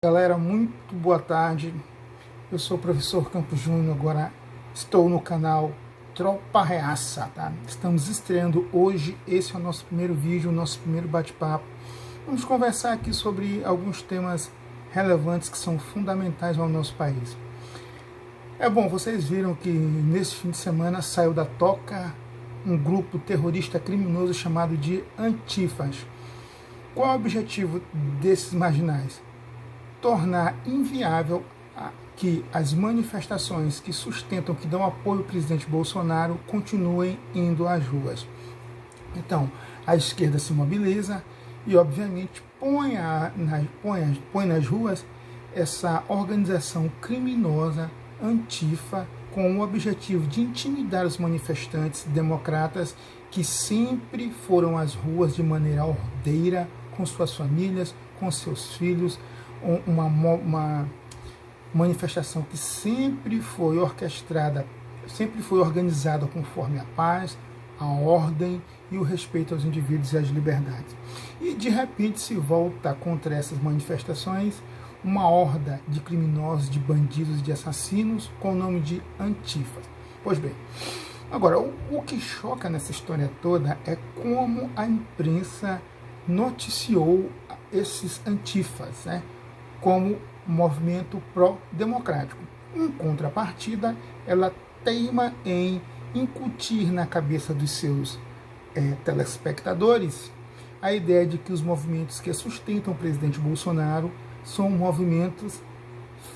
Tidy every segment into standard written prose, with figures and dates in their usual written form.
Galera, muito boa tarde. Eu sou o professor Campos Júnior, agora estou no canal Tropa Reaça, tá? Estamos estreando hoje, esse é o nosso primeiro vídeo, o nosso primeiro bate-papo. Vamos conversar aqui sobre alguns temas relevantes que são fundamentais ao nosso país. É bom, vocês viram que neste fim de semana saiu da toca um grupo terrorista criminoso chamado de Antifas. Qual é o objetivo desses marginais? Tornar inviável que as manifestações que sustentam, que dão apoio ao presidente Bolsonaro, continuem indo às ruas. Então, a esquerda se mobiliza e, obviamente, põe nas ruas essa organização criminosa, Antifa, com o objetivo de intimidar os manifestantes democratas que sempre foram às ruas de maneira ordeira, com suas famílias, com seus filhos, uma manifestação que sempre foi orquestrada, sempre foi organizada conforme a paz, a ordem e o respeito aos indivíduos e às liberdades. E de repente se volta contra essas manifestações uma horda de criminosos, de bandidos, de assassinos com o nome de Antifa. Pois bem, agora o que choca nessa história toda é como a imprensa noticiou esses Antifas, né, como movimento pró-democrático. Em contrapartida, ela teima em incutir na cabeça dos seus telespectadores a ideia de que os movimentos que sustentam o presidente Bolsonaro são movimentos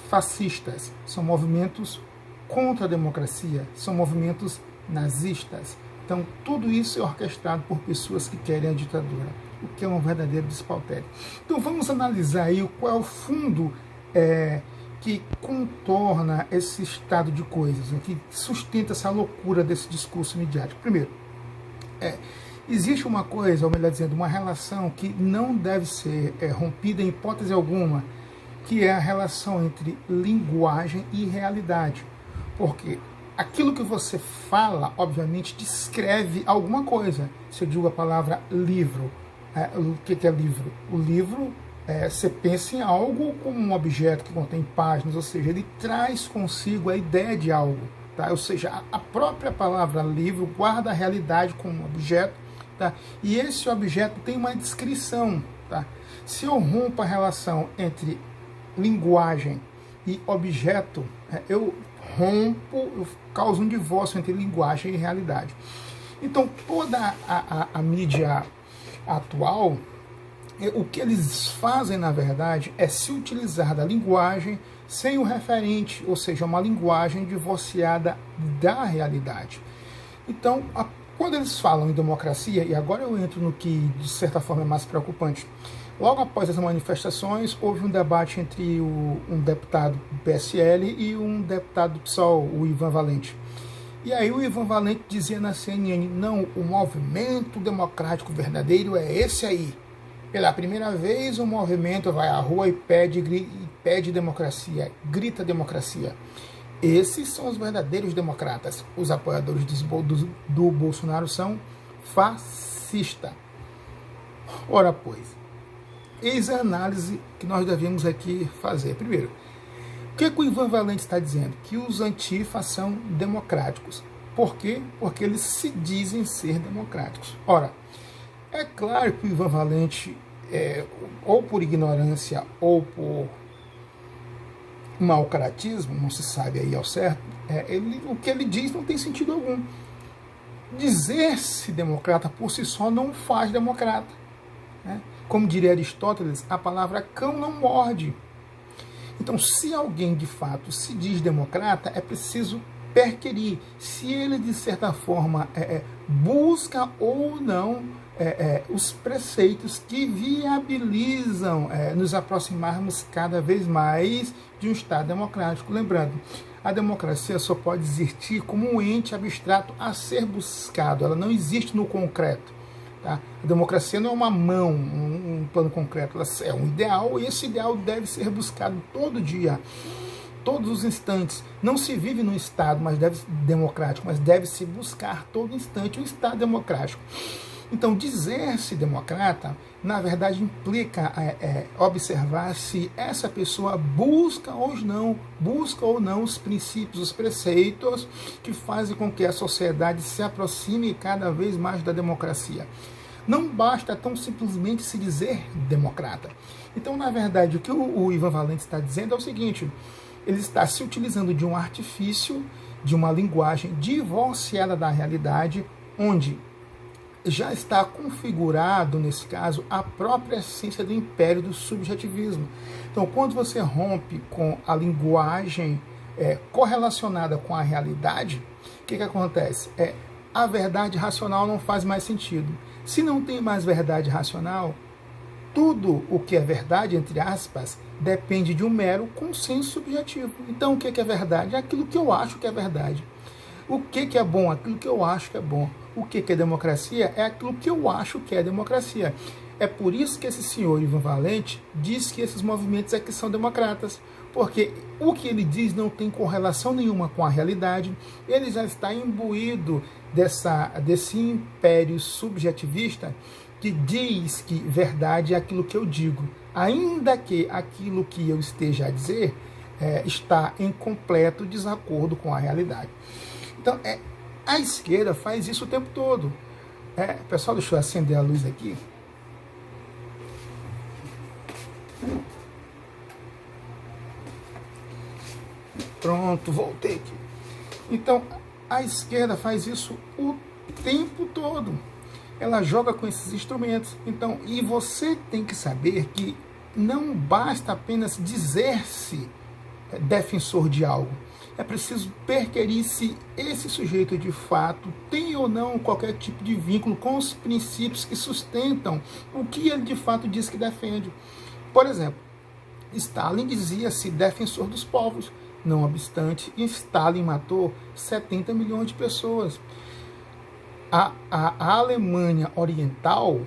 fascistas, são movimentos contra a democracia, são movimentos nazistas. Então, tudo isso é orquestrado por pessoas que querem a ditadura, o que é um verdadeiro despautério. Então, vamos analisar aí qual é o fundo que contorna esse estado de coisas, que sustenta essa loucura desse discurso midiático. Primeiro, existe uma coisa, ou melhor dizendo, uma relação que não deve ser rompida em hipótese alguma, que é a relação entre linguagem e realidade. Porque aquilo que você fala, obviamente, descreve alguma coisa. Se eu digo a palavra livro, o que é livro? O livro, você pensa em algo como um objeto que contém páginas, ou seja, ele traz consigo a ideia de algo. Tá? Ou seja, a própria palavra livro guarda a realidade como objeto, tá? E esse objeto tem uma descrição. Tá? Se eu rompo a relação entre linguagem e objeto, eu causo um divórcio entre linguagem e realidade. Então, toda a mídia atual, o que eles fazem, na verdade, é se utilizar da linguagem sem o referente, ou seja, uma linguagem divorciada da realidade. Então, quando eles falam em democracia, e agora eu entro no que, de certa forma, é mais preocupante, logo após as manifestações, houve um debate entre um deputado do PSL e um deputado do PSOL, o Ivan Valente. E aí o Ivan Valente dizia na CNN, não, o movimento democrático verdadeiro é esse aí. Pela primeira vez o movimento vai à rua e pede democracia, grita democracia. Esses são os verdadeiros democratas. Os apoiadores do Bolsonaro são fascistas. Ora, pois, eis a análise que nós devemos aqui fazer. Primeiro, o que o Ivan Valente está dizendo? Que os antifas são democráticos. Por quê? Porque eles se dizem ser democráticos. Ora, é claro que o Ivan Valente, ou por ignorância ou por mau caratismo, não se sabe aí ao certo, o que ele diz não tem sentido algum. Dizer-se democrata por si só não faz democrata. Né? Como diria Aristóteles, a palavra cão não morde. Então, se alguém de fato se diz democrata, é preciso perquirir se ele, de certa forma, busca ou não os preceitos que viabilizam nos aproximarmos cada vez mais de um Estado democrático. Lembrando, a democracia só pode existir como um ente abstrato a ser buscado, ela não existe no concreto. Tá? A democracia não é uma mão, um plano concreto, ela é um ideal e esse ideal deve ser buscado todo dia, todos os instantes. Não se vive num Estado democrático, mas deve-se buscar todo instante um Estado democrático. Então, dizer-se democrata, na verdade, implica observar se essa pessoa busca ou não os princípios, os preceitos que fazem com que a sociedade se aproxime cada vez mais da democracia. Não basta tão simplesmente se dizer democrata. Então, na verdade, o que o Ivan Valente está dizendo é o seguinte: ele está se utilizando de um artifício, de uma linguagem divorciada da realidade, onde já está configurado, nesse caso, a própria essência do império do subjetivismo. Então, quando você rompe com a linguagem correlacionada com a realidade, o que acontece? A verdade racional não faz mais sentido. Se não tem mais verdade racional, tudo o que é verdade, entre aspas, depende de um mero consenso subjetivo. Então, o que é verdade? É aquilo que eu acho que é verdade. O que é bom? Aquilo que eu acho que é bom. O que é democracia? É aquilo que eu acho que é democracia. É por isso que esse senhor Ivan Valente diz que esses movimentos é que são democratas, porque o que ele diz não tem correlação nenhuma com a realidade. Ele já está imbuído desse império subjetivista que diz que verdade é aquilo que eu digo, ainda que aquilo que eu esteja a dizer está em completo desacordo com a realidade. Então, a esquerda faz isso o tempo todo. Pessoal, deixa eu acender a luz aqui. Pronto, voltei aqui. Então, a esquerda faz isso o tempo todo. Ela joga com esses instrumentos. Então, e você tem que saber que não basta apenas dizer-se defensor de algo. É preciso perquirir se esse sujeito de fato tem ou não qualquer tipo de vínculo com os princípios que sustentam o que ele de fato diz que defende. Por exemplo, Stalin dizia-se defensor dos povos. Não obstante, Stalin matou 70 milhões de pessoas. A Alemanha Oriental,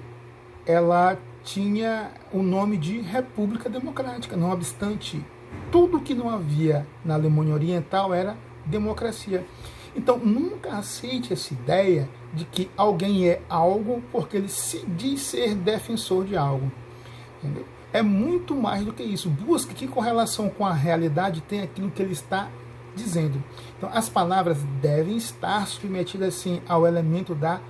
ela tinha o nome de República Democrática. Não obstante, tudo que não havia na Alemanha Oriental era democracia. Então, nunca aceite essa ideia de que alguém é algo porque ele se diz ser defensor de algo. Entendeu? É muito mais do que isso. Busque que correlação com a realidade tem aquilo que ele está dizendo. Então, as palavras devem estar submetidas, sim, ao elemento da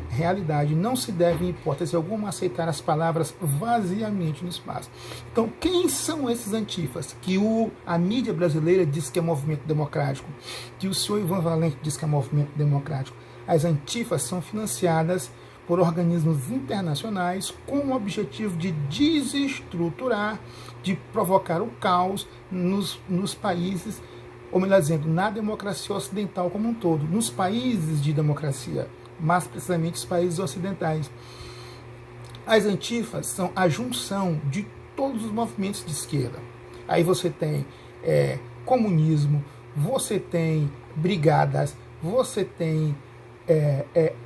realidade. Não se deve, em hipótese alguma, aceitar as palavras vaziamente no espaço. Então, quem são esses antifas? Que a mídia brasileira diz que é movimento democrático, que o senhor Ivan Valente diz que é movimento democrático. As antifas são financiadas por organismos internacionais com o objetivo de desestruturar, de provocar o caos nos países, ou melhor dizendo, na democracia ocidental como um todo, nos países de democracia, mas precisamente os países ocidentais. As antifas são a junção de todos os movimentos de esquerda. Aí você tem comunismo, você tem brigadas, você tem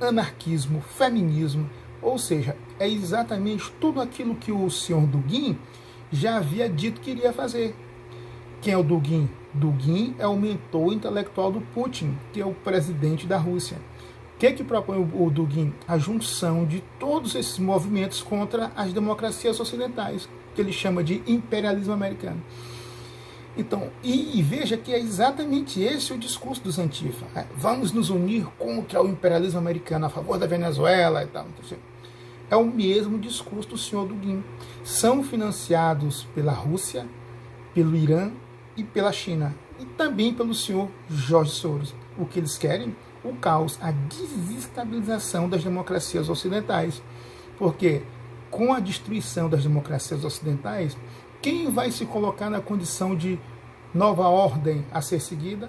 anarquismo, feminismo, ou seja, é exatamente tudo aquilo que o senhor Dugin já havia dito que iria fazer. Quem é o Dugin? Dugin é o mentor intelectual do Putin, que é o presidente da Rússia. O que propõe o Dugin? A junção de todos esses movimentos contra as democracias ocidentais, que ele chama de imperialismo americano. Então, e veja que é exatamente esse o discurso dos antifa. Vamos nos unir contra o imperialismo americano, a favor da Venezuela e tal. É o mesmo discurso do senhor Dugin. São financiados pela Rússia, pelo Irã e pela China. E também pelo senhor Jorge Soros. O que eles querem? O caos, a desestabilização das democracias ocidentais. Porque com a destruição das democracias ocidentais, quem vai se colocar na condição de nova ordem a ser seguida?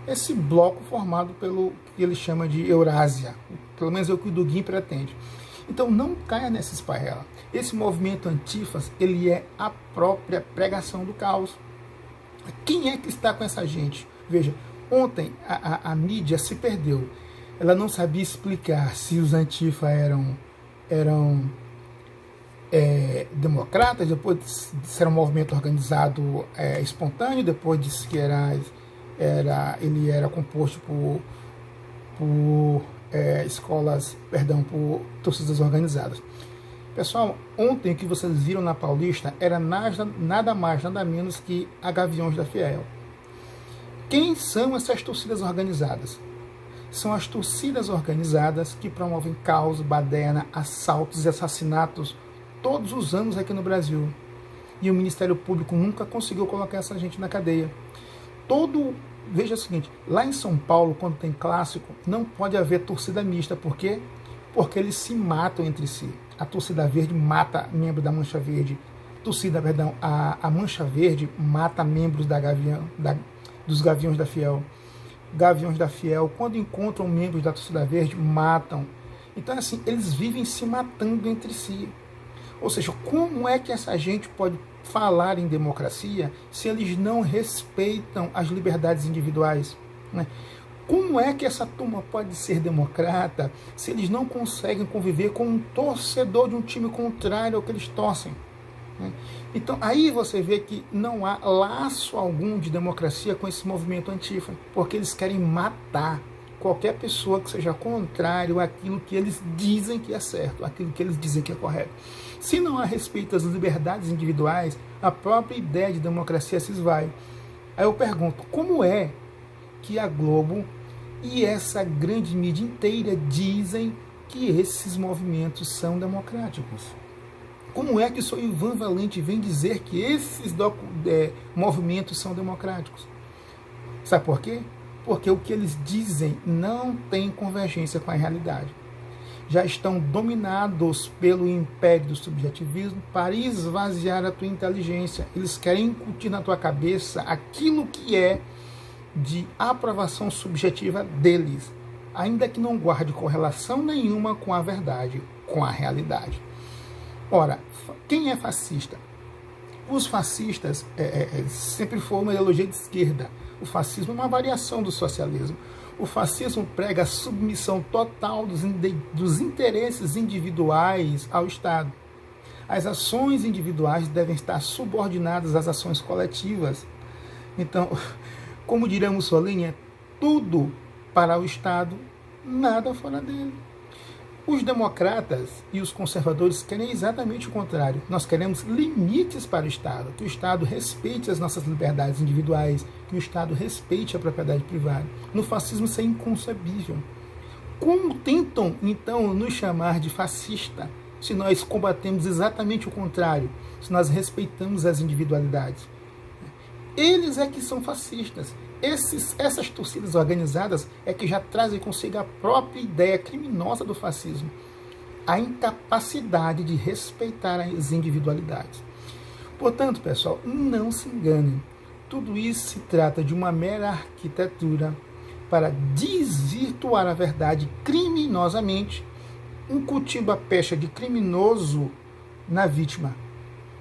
Esse bloco formado pelo que ele chama de Eurásia. Pelo menos é o que o Dugin pretende. Então não caia nessa esparrela. Esse movimento antifas, ele é a própria pregação do caos. Quem é que está com essa gente? Veja, ontem a mídia se perdeu. Ela não sabia explicar se os antifa eram democratas, depois disse que era um movimento organizado espontâneo, depois disse que ele era composto por por torcidas organizadas. Pessoal, ontem o que vocês viram na Paulista era nada mais, nada menos que a Gaviões da Fiel. Quem são essas torcidas organizadas? São as torcidas organizadas que promovem caos, baderna, assaltos e assassinatos todos os anos aqui no Brasil. E o Ministério Público nunca conseguiu colocar essa gente na cadeia. Veja o seguinte, lá em São Paulo, quando tem clássico, não pode haver torcida mista. Por quê? Porque eles se matam entre si. A torcida verde mata membro da Mancha Verde. A Mancha Verde mata membros dos Gaviões da Fiel. Gaviões da Fiel, quando encontram membros da torcida verde, matam. Então, assim, eles vivem se matando entre si. Ou seja, como é que essa gente pode falar em democracia se eles não respeitam as liberdades individuais, né? Como é que essa turma pode ser democrata se eles não conseguem conviver com um torcedor de um time contrário ao que eles torcem, né? Então aí você vê que não há laço algum de democracia com esse movimento antifa, porque eles querem matar qualquer pessoa que seja contrário àquilo que eles dizem que é certo, àquilo que eles dizem que é correto. Se não há respeito às liberdades individuais, a própria ideia de democracia se esvai. Aí eu pergunto, como é que a Globo e essa grande mídia inteira dizem que esses movimentos são democráticos? Como é que o senhor Ivan Valente vem dizer que esses movimentos são democráticos? Sabe por quê? Porque o que eles dizem não tem convergência com a realidade. Já estão dominados pelo império do subjetivismo para esvaziar a tua inteligência. Eles querem incutir na tua cabeça aquilo que é de aprovação subjetiva deles, ainda que não guarde correlação nenhuma com a verdade, com a realidade. Ora, quem é fascista? Os fascistas sempre foi uma ideologia de esquerda. O fascismo é uma variação do socialismo. O fascismo prega a submissão total dos interesses individuais ao Estado. As ações individuais devem estar subordinadas às ações coletivas. Então, como diria Mussolini, é tudo para o Estado, nada fora dele. Os democratas e os conservadores querem exatamente o contrário. Nós queremos limites para o Estado, que o Estado respeite as nossas liberdades individuais, que o Estado respeite a propriedade privada. No fascismo isso é inconcebível. Como tentam, então, nos chamar de fascista, se nós combatemos exatamente o contrário, se nós respeitamos as individualidades? Eles é que são fascistas. Essas torcidas organizadas é que já trazem consigo a própria ideia criminosa do fascismo, a incapacidade de respeitar as individualidades. Portanto, pessoal, não se enganem. Tudo isso se trata de uma mera arquitetura para desvirtuar a verdade criminosamente, incutindo a pecha de criminoso na vítima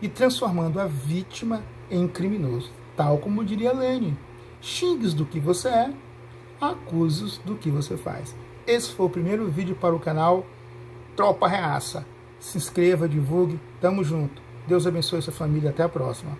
e transformando a vítima em criminoso. Tal como diria Lenin: xingues do que você é, acuses do que você faz. Esse foi o primeiro vídeo para o canal Tropa Reaça. Se inscreva, divulgue, tamo junto. Deus abençoe sua família, até a próxima.